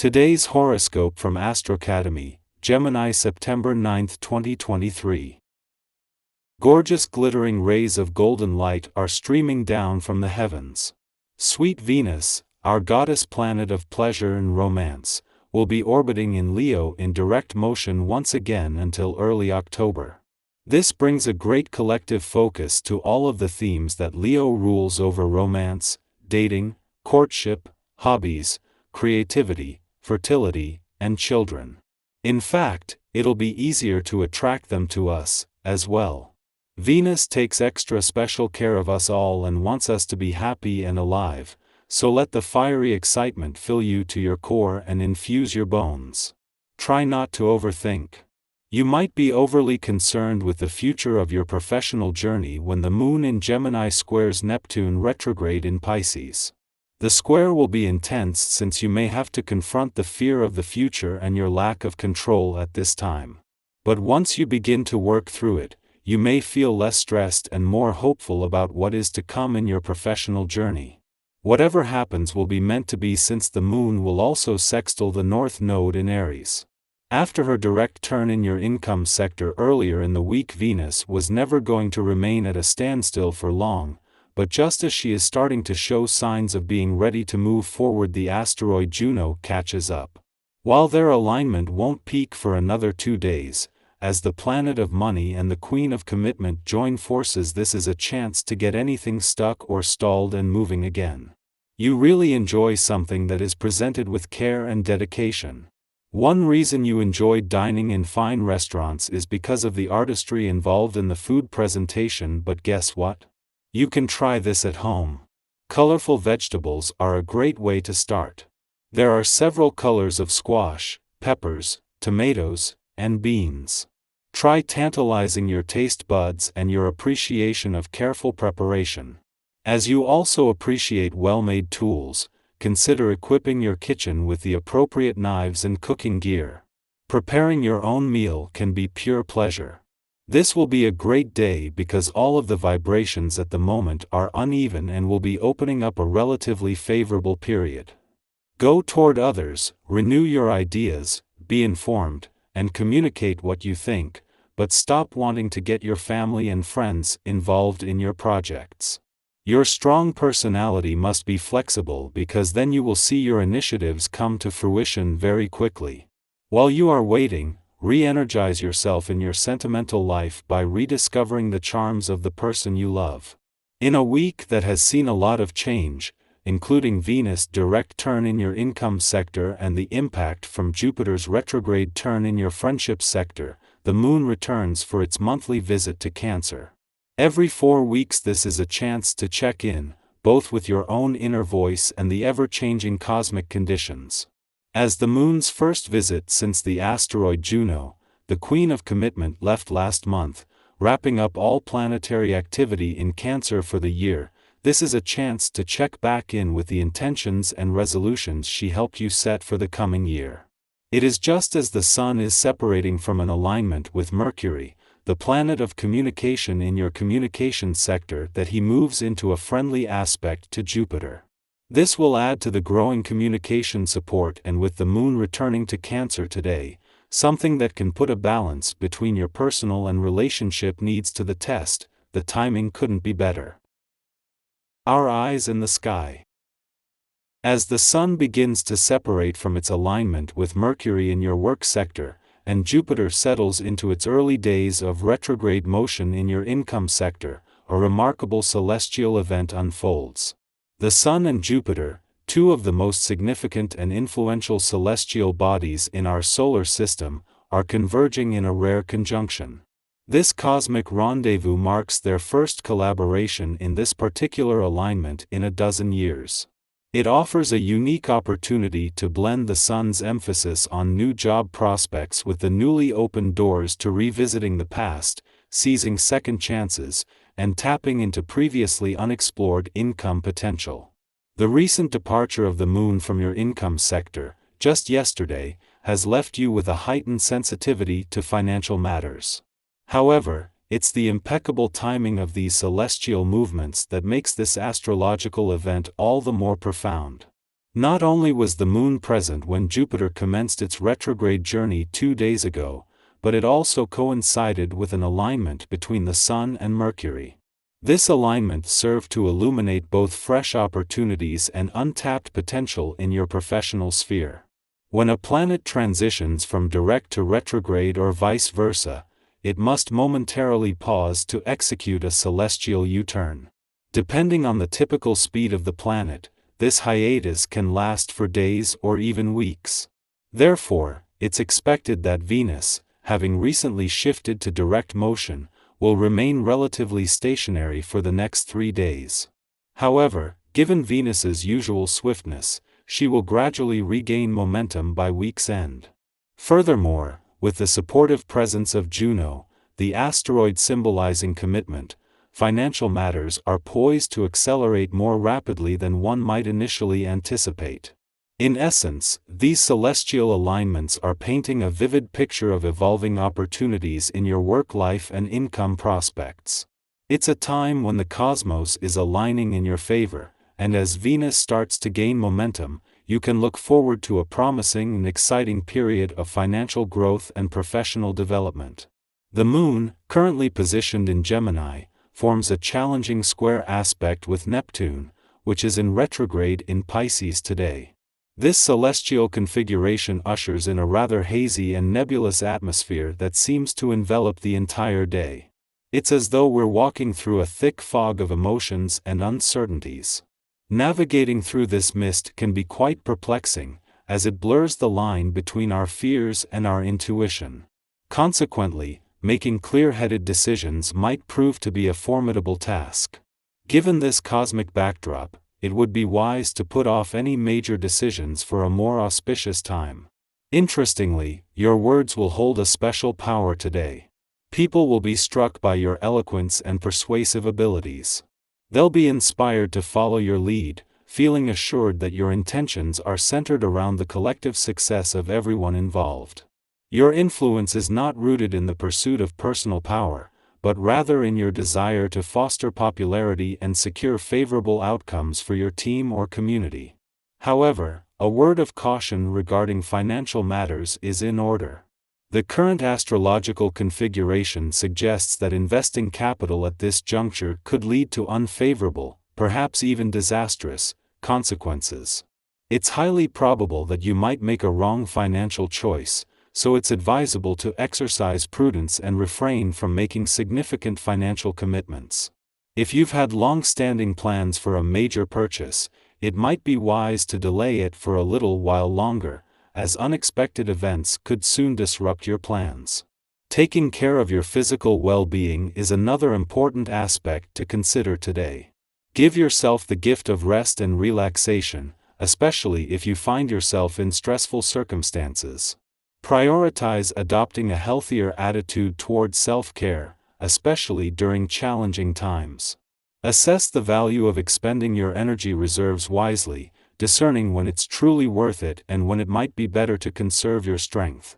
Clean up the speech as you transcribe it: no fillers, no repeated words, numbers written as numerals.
Today's horoscope from Astrocademy, Gemini, September 9, 2023. Gorgeous glittering rays of golden light are streaming down from the heavens. Sweet Venus, our goddess planet of pleasure and romance, will be orbiting in Leo in direct motion once again until early October. This brings a great collective focus to all of the themes that Leo rules over: romance, dating, courtship, hobbies, creativity, fertility, and children. In fact, it'll be easier to attract them to us, as well. Venus takes extra special care of us all and wants us to be happy and alive, so let the fiery excitement fill you to your core and infuse your bones. Try not to overthink. You might be overly concerned with the future of your professional journey when the Moon in Gemini squares Neptune retrograde in Pisces. The square will be intense since you may have to confront the fear of the future and your lack of control at this time. But once you begin to work through it, you may feel less stressed and more hopeful about what is to come in your professional journey. Whatever happens will be meant to be, since the Moon will also sextile the North Node in Aries. After her direct turn in your income sector earlier in the week, Venus was never going to remain at a standstill for long. But just as she is starting to show signs of being ready to move forward, the asteroid Juno catches up. While their alignment won't peak for another 2 days, as the planet of money and the queen of commitment join forces, this is a chance to get anything stuck or stalled and moving again. You really enjoy something that is presented with care and dedication. One reason you enjoy dining in fine restaurants is because of the artistry involved in the food presentation, but guess what? You can try this at home. Colorful vegetables are a great way to start. There are several colors of squash, peppers, tomatoes, and beans. Try tantalizing your taste buds and your appreciation of careful preparation. As you also appreciate well-made tools, consider equipping your kitchen with the appropriate knives and cooking gear. Preparing your own meal can be pure pleasure. This will be a great day because all of the vibrations at the moment are uneven and will be opening up a relatively favorable period. Go toward others, renew your ideas, be informed, and communicate what you think, but stop wanting to get your family and friends involved in your projects. Your strong personality must be flexible, because then you will see your initiatives come to fruition very quickly. While you are waiting, re-energize yourself in your sentimental life by rediscovering the charms of the person you love. In a week that has seen a lot of change, including Venus' direct turn in your income sector and the impact from Jupiter's retrograde turn in your friendship sector, the Moon returns for its monthly visit to Cancer. Every 4 weeks this is a chance to check in, both with your own inner voice and the ever-changing cosmic conditions. As the Moon's first visit since the asteroid Juno, the Queen of Commitment, left last month, wrapping up all planetary activity in Cancer for the year, this is a chance to check back in with the intentions and resolutions she helped you set for the coming year. It is just as the Sun is separating from an alignment with Mercury, the planet of communication in your communication sector, that he moves into a friendly aspect to Jupiter. This will add to the growing communication support, and with the Moon returning to Cancer today, something that can put a balance between your personal and relationship needs to the test, the timing couldn't be better. Our eyes in the sky. As the Sun begins to separate from its alignment with Mercury in your work sector, and Jupiter settles into its early days of retrograde motion in your income sector, a remarkable celestial event unfolds. The Sun and Jupiter, two of the most significant and influential celestial bodies in our solar system, are converging in a rare conjunction. This cosmic rendezvous marks their first collaboration in this particular alignment in a dozen years. It offers a unique opportunity to blend the Sun's emphasis on new job prospects with the newly opened doors to revisiting the past, seizing second chances, and tapping into previously unexplored income potential. The recent departure of the Moon from your income sector, just yesterday, has left you with a heightened sensitivity to financial matters. However, it's the impeccable timing of these celestial movements that makes this astrological event all the more profound. Not only was the moon present when Jupiter commenced its retrograde journey 2 days ago, but it also coincided with an alignment between the Sun and Mercury. This alignment served to illuminate both fresh opportunities and untapped potential in your professional sphere. When a planet transitions from direct to retrograde or vice versa, it must momentarily pause to execute a celestial U-turn. Depending on the typical speed of the planet, this hiatus can last for days or even weeks. Therefore, it's expected that Venus, having recently shifted to direct motion, will remain relatively stationary for the next 3 days. However, given Venus's usual swiftness, she will gradually regain momentum by week's end. Furthermore, with the supportive presence of Juno, the asteroid symbolizing commitment, financial matters are poised to accelerate more rapidly than one might initially anticipate. In essence, these celestial alignments are painting a vivid picture of evolving opportunities in your work life and income prospects. It's a time when the cosmos is aligning in your favor, and as Venus starts to gain momentum, you can look forward to a promising and exciting period of financial growth and professional development. The Moon, currently positioned in Gemini, forms a challenging square aspect with Neptune, which is in retrograde in Pisces today. This celestial configuration ushers in a rather hazy and nebulous atmosphere that seems to envelop the entire day. It's as though we're walking through a thick fog of emotions and uncertainties. Navigating through this mist can be quite perplexing, as it blurs the line between our fears and our intuition. Consequently, making clear-headed decisions might prove to be a formidable task. Given this cosmic backdrop, it would be wise to put off any major decisions for a more auspicious time. Interestingly, your words will hold a special power today. People will be struck by your eloquence and persuasive abilities. They'll be inspired to follow your lead, feeling assured that your intentions are centered around the collective success of everyone involved. Your influence is not rooted in the pursuit of personal power, but rather in your desire to foster popularity and secure favorable outcomes for your team or community. However, a word of caution regarding financial matters is in order. The current astrological configuration suggests that investing capital at this juncture could lead to unfavorable, perhaps even disastrous, consequences. It's highly probable that you might make a wrong financial choice, so it's advisable to exercise prudence and refrain from making significant financial commitments. If you've had long-standing plans for a major purchase, it might be wise to delay it for a little while longer, as unexpected events could soon disrupt your plans. Taking care of your physical well-being is another important aspect to consider today. Give yourself the gift of rest and relaxation, especially if you find yourself in stressful circumstances. Prioritize adopting a healthier attitude toward self-care, especially during challenging times. Assess the value of expending your energy reserves wisely, discerning when it's truly worth it and when it might be better to conserve your strength.